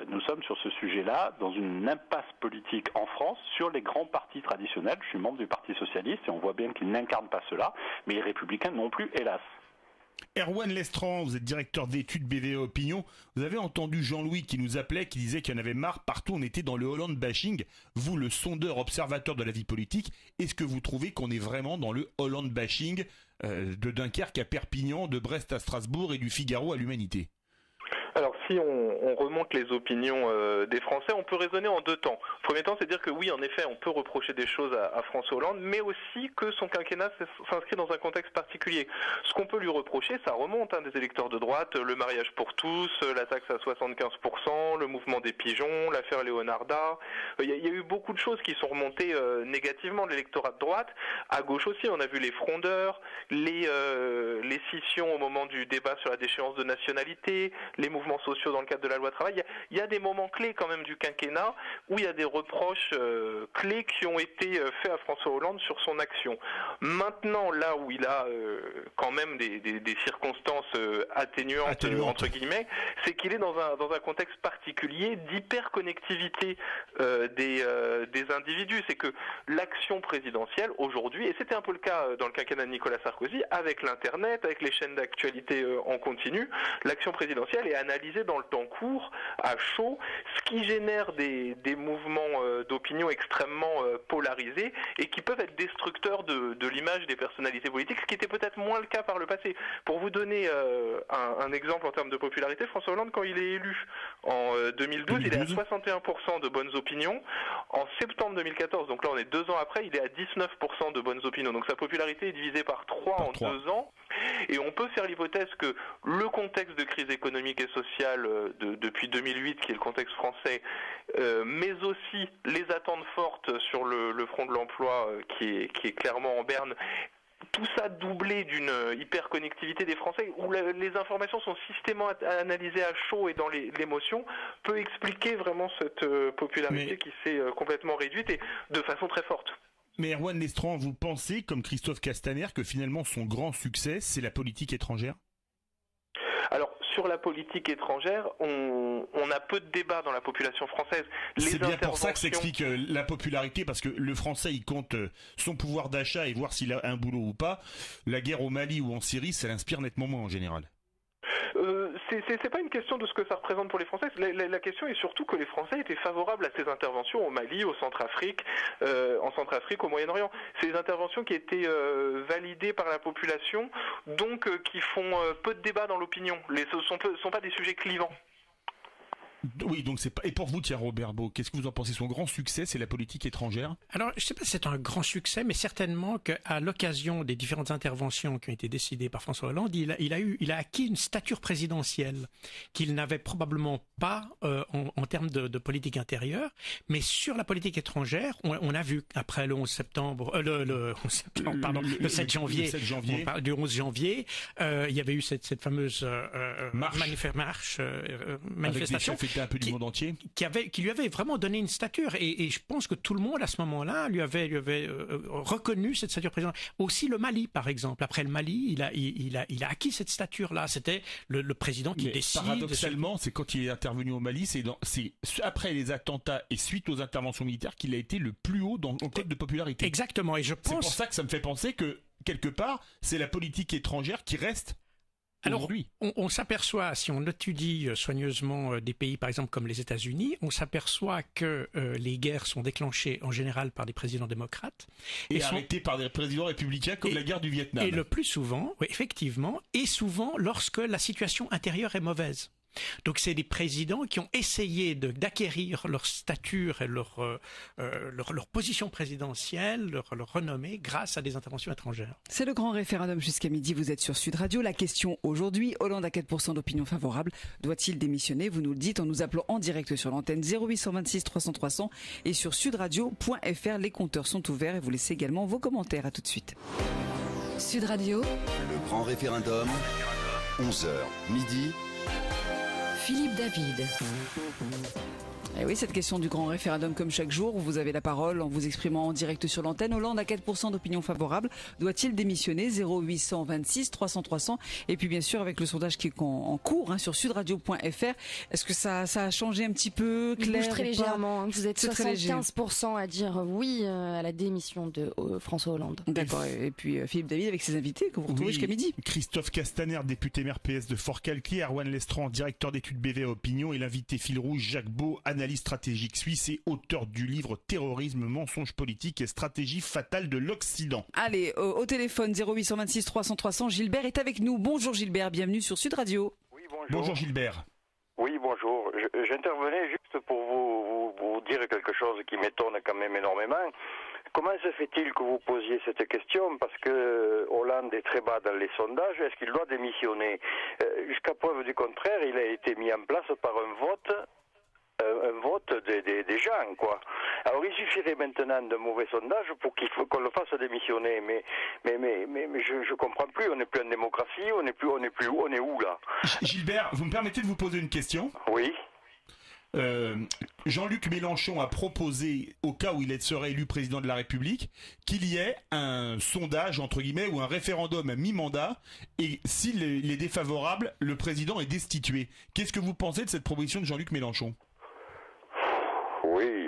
D: nous sommes sur ce sujet-là dans une impasse politique en France sur les grands partis traditionnels. Je suis membre du Parti socialiste et on voit bien qu'ils n'incarnent pas cela, mais les républicains non plus, hélas.
B: Erwan Lestran, vous êtes directeur d'études BVE Opinion. Vous avez entendu Jean-Louis qui nous appelait, qui disait qu'il y en avait marre. Partout, on était dans le Hollande bashing. Vous, le sondeur observateur de la vie politique, est-ce que vous trouvez qu'on est vraiment dans le Hollande bashing de Dunkerque à Perpignan, de Brest à Strasbourg et du Figaro à l'Humanité ?
E: Alors si on remonte les opinions des Français, on peut raisonner en deux temps. Le premier temps, c'est dire que oui, en effet, on peut reprocher des choses à François Hollande, mais aussi que son quinquennat s'inscrit dans un contexte particulier. Ce qu'on peut lui reprocher, ça remonte des électeurs de droite, le mariage pour tous, la taxe à 75%, le mouvement des pigeons, l'affaire Leonarda. Il y a eu beaucoup de choses qui sont remontées négativement de l'électorat de droite. À gauche aussi, on a vu les frondeurs, les scissions au moment du débat sur la déchéance de nationalité, les mouvements sociaux sociaux dans le cadre de la loi travail. Il y a des moments clés quand même du quinquennat où il y a des reproches clés qui ont été faits à François Hollande sur son action. Maintenant, là où il a quand même des circonstances atténuantes entre guillemets, c'est qu'il est dans un contexte particulier d'hyperconnectivité des individus. C'est que l'action présidentielle aujourd'hui, et c'était un peu le cas dans le quinquennat de Nicolas Sarkozy, avec l'internet, avec les chaînes d'actualité en continu, l'action présidentielle est analysée dans le temps court, à chaud, ce qui génère des mouvements d'opinion extrêmement polarisés et qui peuvent être destructeurs de l'image des personnalités politiques, ce qui était peut-être moins le cas par le passé. Pour vous donner un exemple en termes de popularité, François Hollande, quand il est élu en 2012, il est à 61% de bonnes opinions. En septembre 2014, donc là on est 2 ans après, il est à 19% de bonnes opinions. Donc sa popularité est divisée par 3 en 2 ans. Et on peut faire l'hypothèse que le contexte de crise économique et sociale depuis 2008, qui est le contexte français, mais aussi les attentes fortes sur le front de l'emploi qui est clairement en berne, tout ça doublé d'une hyperconnectivité des Français où les informations sont systématiquement analysées à chaud et dans l'émotion, peut expliquer vraiment cette popularité qui s'est complètement réduite et de façon très forte.
B: Mais Erwan Lestran, vous pensez, comme Christophe Castaner, que finalement son grand succès, c'est la politique étrangère ?
E: Alors, sur la politique étrangère, on a peu de débats dans la population française.
B: C'est bien pour ça que ça explique la popularité, parce que le Français, il compte son pouvoir d'achat et voir s'il a un boulot ou pas. La guerre au Mali ou en Syrie, ça l'inspire nettement moins en général.
E: C'est pas une question de ce que ça représente pour les Français. La question est surtout que les Français étaient favorables à ces interventions au Mali, au Centrafrique, au Moyen-Orient. Ces interventions qui étaient validées par la population, donc qui font peu de débat dans l'opinion. Ce sont pas des sujets clivants.
B: Oui, donc c'est pas. Et pour vous, tiens, Robert Beau, qu'est-ce que vous en pensez ? Son grand succès, c'est la politique étrangère ?
C: Alors, je sais pas si c'est un grand succès, mais certainement qu'à l'occasion des différentes interventions qui ont été décidées par François Hollande, il a acquis une stature présidentielle qu'il n'avait probablement pas en termes de politique intérieure, mais sur la politique étrangère, on a vu après le 11 septembre, le 7 janvier, du 11 janvier, il y avait eu cette fameuse manifestation.
B: Un peu du monde entier,
C: qui lui avait vraiment donné une stature, et je pense que tout le monde à ce moment-là lui avait reconnu cette stature présidentielle. Aussi le Mali, par exemple. Après le Mali, il a acquis cette stature-là. C'était le président qui décide.
B: Paradoxalement, c'est quand il est intervenu au Mali, c'est après les attentats et suite aux interventions militaires qu'il a été le plus haut dans le code de popularité.
C: Exactement, et je pense.
B: C'est pour ça que ça me fait penser que quelque part, c'est la politique étrangère qui reste.
C: Alors, on s'aperçoit, si on étudie soigneusement des pays, par exemple, comme les États-Unis, on s'aperçoit que les guerres sont déclenchées en général par des présidents démocrates.
B: Et arrêtées par des présidents républicains, comme la guerre du Vietnam.
C: Et le plus souvent, oui, effectivement, et souvent lorsque la situation intérieure est mauvaise. Donc c'est des présidents qui ont essayé d'acquérir leur stature et leur position présidentielle, leur renommée grâce à des interventions étrangères.
A: C'est le grand référendum jusqu'à midi, vous êtes sur Sud Radio. La question aujourd'hui, Hollande a 4% d'opinion favorable. Doit-il démissionner ? Vous nous le dites en nous appelant en direct sur l'antenne 0826 300 300 et sur sudradio.fr. Les compteurs sont ouverts et vous laissez également vos commentaires. À tout de suite.
F: Sud Radio.
G: Le grand référendum, 11h midi.
F: Philippe David.
A: Et oui, cette question du grand référendum, comme chaque jour, vous avez la parole en vous exprimant en direct sur l'antenne. Hollande a 4% d'opinion favorable. Doit-il démissionner ? 0826 300 300. Et puis bien sûr, avec le sondage qui est en cours sur sudradio.fr, est-ce que ça a changé un petit peu, Claire ?
H: Il bouge très légèrement. Vous êtes 75% à dire oui à la démission de François Hollande.
A: D'accord. Et puis Philippe David avec ses invités que vous retrouvez jusqu'à midi.
B: Christophe Castaner, député maire PS de Fort-Calquier, Erwan Lestran, directeur d'études BV à Opinion, et l'invité fil rouge Jacques Beau, analyste stratégique suisse et auteur du livre Terrorisme, mensonges politiques et stratégie fatale de l'Occident.
A: Allez, au téléphone 0826 300 300, Gilbert est avec nous. Bonjour Gilbert, bienvenue sur Sud Radio.
J: Oui, bonjour.
B: Bonjour Gilbert.
J: Oui, bonjour. J'intervenais juste pour vous dire quelque chose qui m'étonne quand même énormément. Comment se fait-il que vous posiez cette question ? Parce que Hollande est très bas dans les sondages. Est-ce qu'il doit démissionner ? Jusqu'à preuve du contraire, il a été mis en place par un vote un vote des gens, quoi. Alors il suffirait maintenant d'un mauvais sondage pour qu'on le fasse démissionner, mais je comprends plus. On n'est plus en démocratie, on est où là?
B: Gilbert, vous me permettez de vous poser une question?
J: Oui.
B: Jean-Luc Mélenchon a proposé, au cas où il serait élu président de la République, qu'il y ait un sondage, entre guillemets, ou un référendum à mi-mandat, et s'il est défavorable, le président est destitué. Qu'est-ce que vous pensez de cette proposition de Jean-Luc Mélenchon?
J: Oui.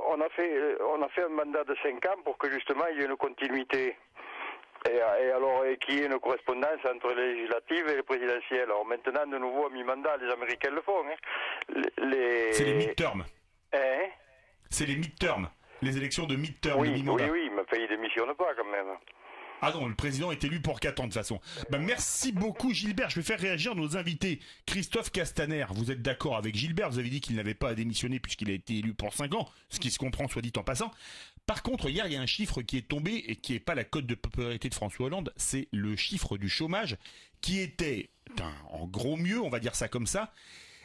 J: On a fait un mandat de 5 ans pour que justement il y ait une continuité. Et qu'il y ait une correspondance entre les législatives et les présidentielles. Alors maintenant, de nouveau, à mi-mandat, les Américains le font.
B: C'est les midterms.
J: Hein?
B: C'est les midterms. Les élections de midterm,
J: oui,
B: de mi-mandat.
J: Oui, mais il démissionne pas quand même.
B: Ah non, le président est élu pour 4 ans de toute façon. Merci beaucoup Gilbert, je vais faire réagir nos invités. Christophe Castaner, vous êtes d'accord avec Gilbert, vous avez dit qu'il n'avait pas à démissionner puisqu'il a été élu pour 5 ans, ce qui se comprend soit dit en passant. Par contre, hier, il y a un chiffre qui est tombé et qui n'est pas la cote de popularité de François Hollande, c'est le chiffre du chômage qui était en gros mieux, on va dire ça comme ça.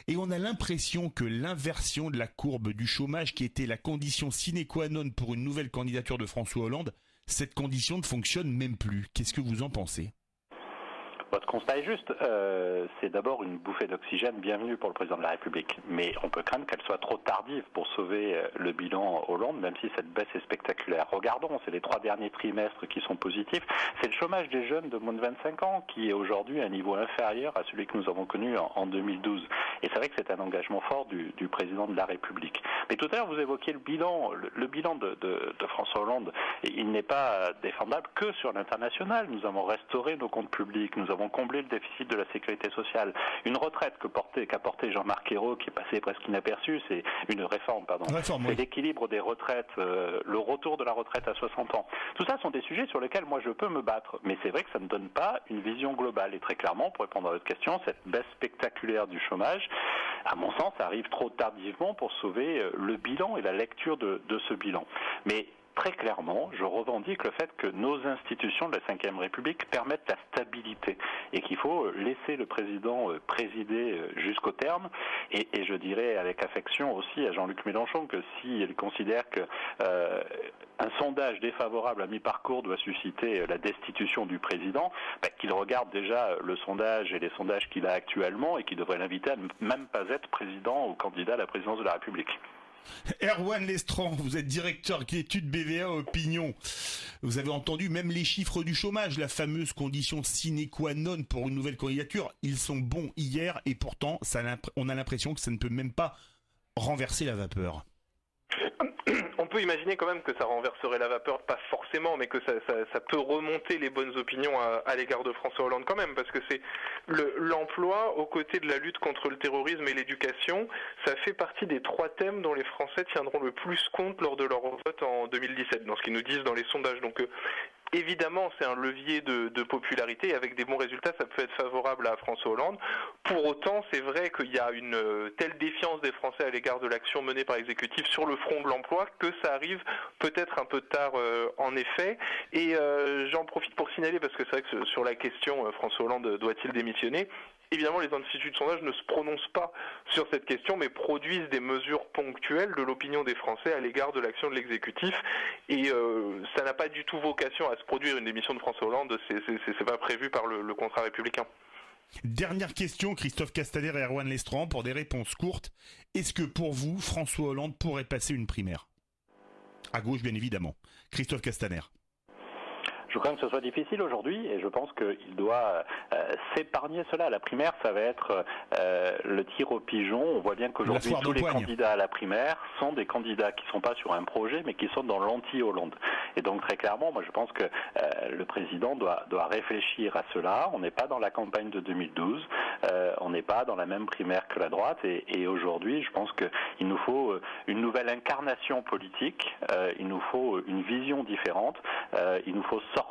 B: Et on a l'impression que l'inversion de la courbe du chômage qui était la condition sine qua non pour une nouvelle candidature de François Hollande, cette condition ne fonctionne même plus. Qu'est-ce que vous en pensez ?
D: Votre constat est juste. C'est d'abord une bouffée d'oxygène bienvenue pour le président de la République. Mais on peut craindre qu'elle soit trop tardive pour sauver le bilan Hollande, même si cette baisse est spectaculaire. Regardons, c'est les 3 derniers trimestres qui sont positifs. C'est le chômage des jeunes de moins de 25 ans qui est aujourd'hui à un niveau inférieur à celui que nous avons connu en 2012. Et c'est vrai que c'est un engagement fort du président de la République. Mais tout à l'heure, vous évoquiez le bilan. Le bilan de François Hollande, il n'est pas défendable que sur l'international. Nous avons restauré nos comptes publics, nous avons comblé le déficit de la sécurité sociale. Une retraite qu'a porté Jean-Marc Ayrault, qui est passé presque inaperçu, c'est une réforme, pardon. C'est l'équilibre des retraites, le retour de la retraite à 60 ans. Tout ça sont des sujets sur lesquels moi je peux me battre. Mais c'est vrai que ça ne donne pas une vision globale. Et très clairement, pour répondre à votre question, cette baisse spectaculaire du chômage, à mon sens, arrive trop tardivement pour sauver le bilan et la lecture de ce bilan. Mais très clairement, je revendique le fait que nos institutions de la Ve République permettent la stabilité et qu'il faut laisser le président présider jusqu'au terme. Et je dirais avec affection aussi à Jean-Luc Mélenchon que s'il considère que un sondage défavorable à mi-parcours doit susciter la destitution du président, qu'il regarde déjà le sondage et les sondages qu'il a actuellement et qui devrait l'inviter à ne même pas être président ou candidat à la présidence de la République.
B: Erwan Lestran, vous êtes directeur d'études BVA Opinion. Vous avez entendu même les chiffres du chômage, la fameuse condition sine qua non pour une nouvelle candidature. Ils sont bons hier et pourtant on a l'impression que ça ne peut même pas renverser la vapeur.
E: On peut imaginer quand même que ça renverserait la vapeur, pas forcément, mais que ça peut remonter les bonnes opinions à l'égard de François Hollande quand même, parce que c'est l'emploi aux côtés de la lutte contre le terrorisme et l'éducation, ça fait partie des 3 thèmes dont les Français tiendront le plus compte lors de leur vote en 2017, dans ce qu'ils nous disent dans les sondages. Donc évidemment, c'est un levier de popularité et avec des bons résultats, ça peut être favorable à François Hollande. Pour autant, c'est vrai qu'il y a une telle défiance des Français à l'égard de l'action menée par l'exécutif sur le front de l'emploi que ça arrive peut-être un peu tard en effet. Et j'en profite pour signaler, parce que c'est vrai que sur la question François Hollande doit-il démissionner ? Évidemment, les instituts de sondage ne se prononcent pas sur cette question, mais produisent des mesures ponctuelles de l'opinion des Français à l'égard de l'action de l'exécutif. Et ça n'a pas du tout vocation à se produire une démission de François Hollande. C'est pas prévu par le contrat républicain.
B: Dernière question, Christophe Castaner et Erwan Lestran, pour des réponses courtes. Est-ce que pour vous, François Hollande pourrait passer une primaire ? À gauche, bien évidemment. Christophe Castaner.
D: Je crains que ce soit difficile aujourd'hui et je pense qu'il doit s'épargner cela. La primaire, ça va être le tir au pigeon. On voit bien qu'aujourd'hui, tous les candidats à la primaire sont des candidats qui ne sont pas sur un projet, mais qui sont dans l'anti-Hollande. Et donc, très clairement, moi, je pense que le président doit réfléchir à cela. On n'est pas dans la campagne de 2012. On n'est pas dans la même primaire que la droite. Et aujourd'hui, je pense qu'il nous faut une nouvelle incarnation politique. Il nous faut une vision différente. Il nous faut sortir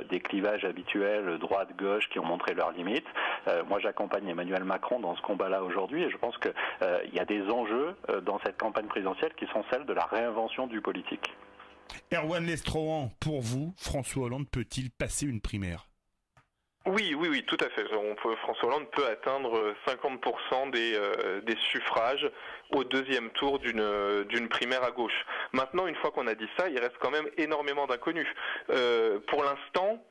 D: des clivages habituels droite-gauche qui ont montré leurs limites. Moi, j'accompagne Emmanuel Macron dans ce combat-là aujourd'hui et je pense qu'il y a des enjeux dans cette campagne présidentielle qui sont celles de la réinvention du politique.
B: Erwan Lestran, pour vous, François Hollande peut-il passer une primaire ?
E: Oui, tout à fait. François Hollande peut atteindre 50% des suffrages au deuxième tour d'une primaire à gauche. Maintenant, une fois qu'on a dit ça, il reste quand même énormément d'inconnus. Pour l'instant,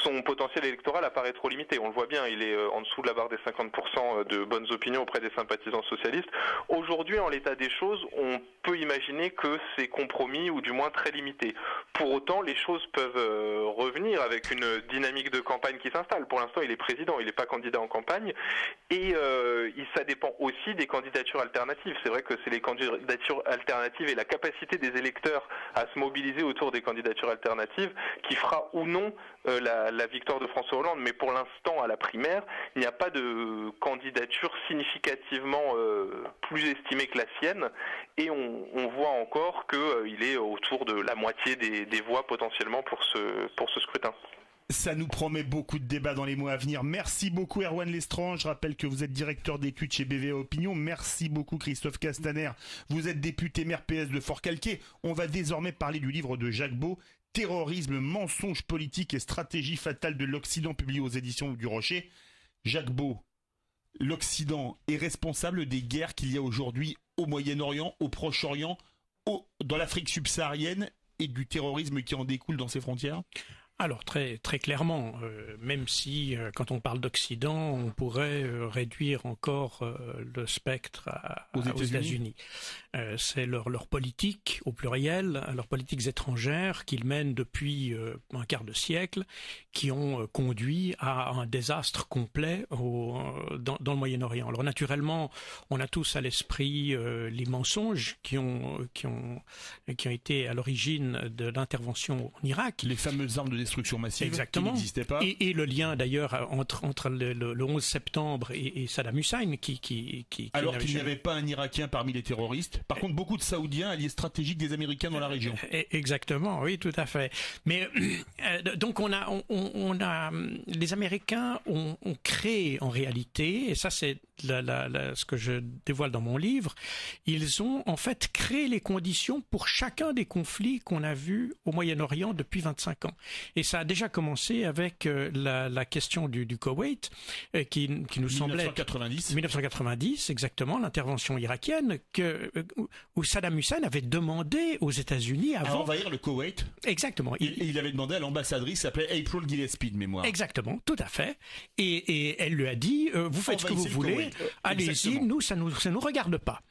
E: son potentiel électoral apparaît trop limité. On le voit bien, il est en dessous de la barre des 50% de bonnes opinions auprès des sympathisants socialistes. Aujourd'hui, en l'état des choses, on peut imaginer que c'est compromis ou du moins très limité. Pour autant, les choses peuvent revenir avec une dynamique de campagne qui s'installe. Pour l'instant, il est président, il n'est pas candidat en campagne. Et ça dépend aussi des candidatures alternatives. C'est vrai que c'est les candidatures alternatives et la capacité des électeurs à se mobiliser autour des candidatures alternatives qui fera ou non la victoire de François Hollande, mais pour l'instant, à la primaire, il n'y a pas de candidature significativement plus estimée que la sienne, et on voit encore qu'il est autour de la moitié des voix potentiellement pour ce scrutin.
B: Ça nous promet beaucoup de débats dans les mois à venir. Merci beaucoup Erwan Lestrange. Je rappelle que vous êtes directeur d'études chez BVA Opinion. Merci beaucoup Christophe Castaner. Vous êtes député maire PS de Fort-Calquier. On va désormais parler du livre de Jacques Beau, Terrorisme, mensonge politique et stratégie fatale de l'Occident, publié aux éditions du Rocher. Jacques Beau, l'Occident est responsable des guerres qu'il y a aujourd'hui au Moyen-Orient, au Proche-Orient, dans l'Afrique subsaharienne et du terrorisme qui en découle dans ses frontières ?
C: Alors très très clairement, même si quand on parle d'Occident, on pourrait réduire encore le spectre aux États-Unis. C'est leur politique au pluriel, leurs politiques étrangères qu'ils mènent depuis un quart de siècle, qui ont conduit à un désastre complet dans le Moyen-Orient. Alors naturellement, on a tous à l'esprit les mensonges qui ont été à l'origine de l'intervention en Irak.
B: Les fameuses armes de destruction massive.
C: Exactement.
B: Qui n'existait pas.
C: Et le lien d'ailleurs entre le 11 septembre et Saddam Hussein qui
B: alors qu'il n'y avait pas un Irakien parmi les terroristes. Par contre, beaucoup de Saoudiens, alliés stratégiques des Américains dans la région.
C: Exactement, oui, tout à fait. Mais donc on a les Américains ont créé en réalité, et ça c'est ce que je dévoile dans mon livre, ils ont en fait créé les conditions pour chacun des conflits qu'on a vus au Moyen-Orient depuis 25 ans. Et ça a déjà commencé avec la question du Koweït, qui nous semblait... 1990, exactement, l'intervention irakienne, où Saddam Hussein avait demandé aux États-Unis
B: à envahir le Koweït.
C: Exactement.
B: Il avait demandé à l'ambassadrice, qui s'appelait April Gillespie de mémoire.
C: Exactement, tout à fait. Et elle lui a dit, vous faites ce que vous voulez, allez-y, nous, ça nous regarde pas.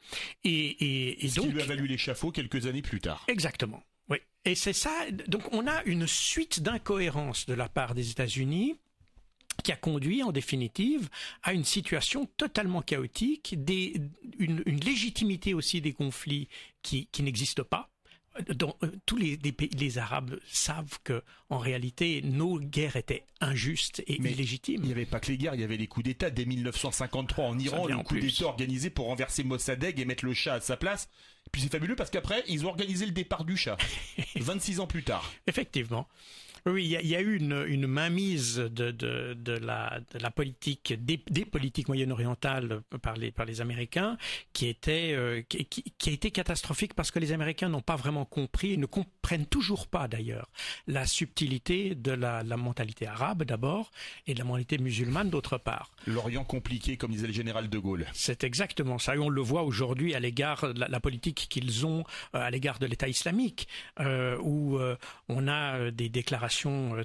C: Et
B: donc, qui lui a valu l'échafaud quelques années plus tard.
C: Exactement. Oui. Et c'est ça. Donc, on a une suite d'incohérences de la part des États-Unis qui a conduit en définitive à une situation totalement chaotique, une légitimité aussi des conflits qui n'existe pas. Tous les Arabes savent que en réalité nos guerres étaient injustes et illégitimes.
B: Il n'y avait pas que les guerres, il y avait les coups d'État dès 1953 en Iran, le coup d'État organisé pour renverser Mossadegh et mettre le Shah à sa place. Et puis c'est fabuleux parce qu'après ils ont organisé le départ du Shah 26 ans plus tard.
C: Effectivement. Oui, il y a eu une mainmise de la politique des politiques moyen-orientales par les Américains qui a été catastrophique parce que les Américains n'ont pas vraiment compris et ne comprennent toujours pas d'ailleurs la subtilité de la mentalité arabe d'abord et de la mentalité musulmane d'autre part.
B: L'Orient compliqué, comme disait le général de Gaulle.
C: C'est exactement ça et on le voit aujourd'hui à l'égard de la politique qu'ils ont à l'égard de l'État islamique où on a des déclarations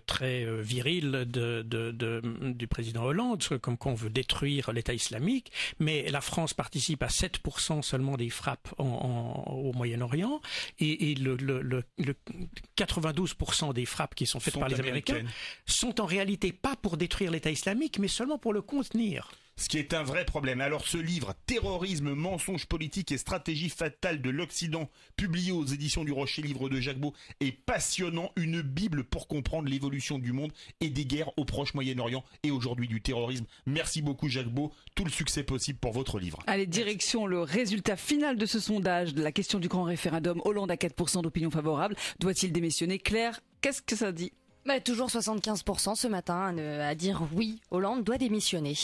C: très virile du président Hollande, comme qu'on veut détruire l'État islamique, mais la France participe à 7% seulement des frappes au Moyen-Orient, et le 92% des frappes qui sont faites par les Américains sont en réalité pas pour détruire l'État islamique, mais seulement pour le contenir.
B: Ce qui est un vrai problème. Alors ce livre, Terrorisme, mensonge politique et stratégie fatale de l'Occident, publié aux éditions du Rocher, livre de Jacques Beau, est passionnant, une bible pour comprendre l'évolution du monde et des guerres au Proche-Moyen-Orient et aujourd'hui du terrorisme. Merci beaucoup Jacques Beau, tout le succès possible pour votre livre.
A: Allez, direction le résultat final de ce sondage, de la question du grand référendum. Hollande à 4% d'opinion favorable. Doit-il démissionner? Claire, qu'est-ce que ça dit?
H: Toujours 75% ce matin à dire oui, Hollande doit démissionner.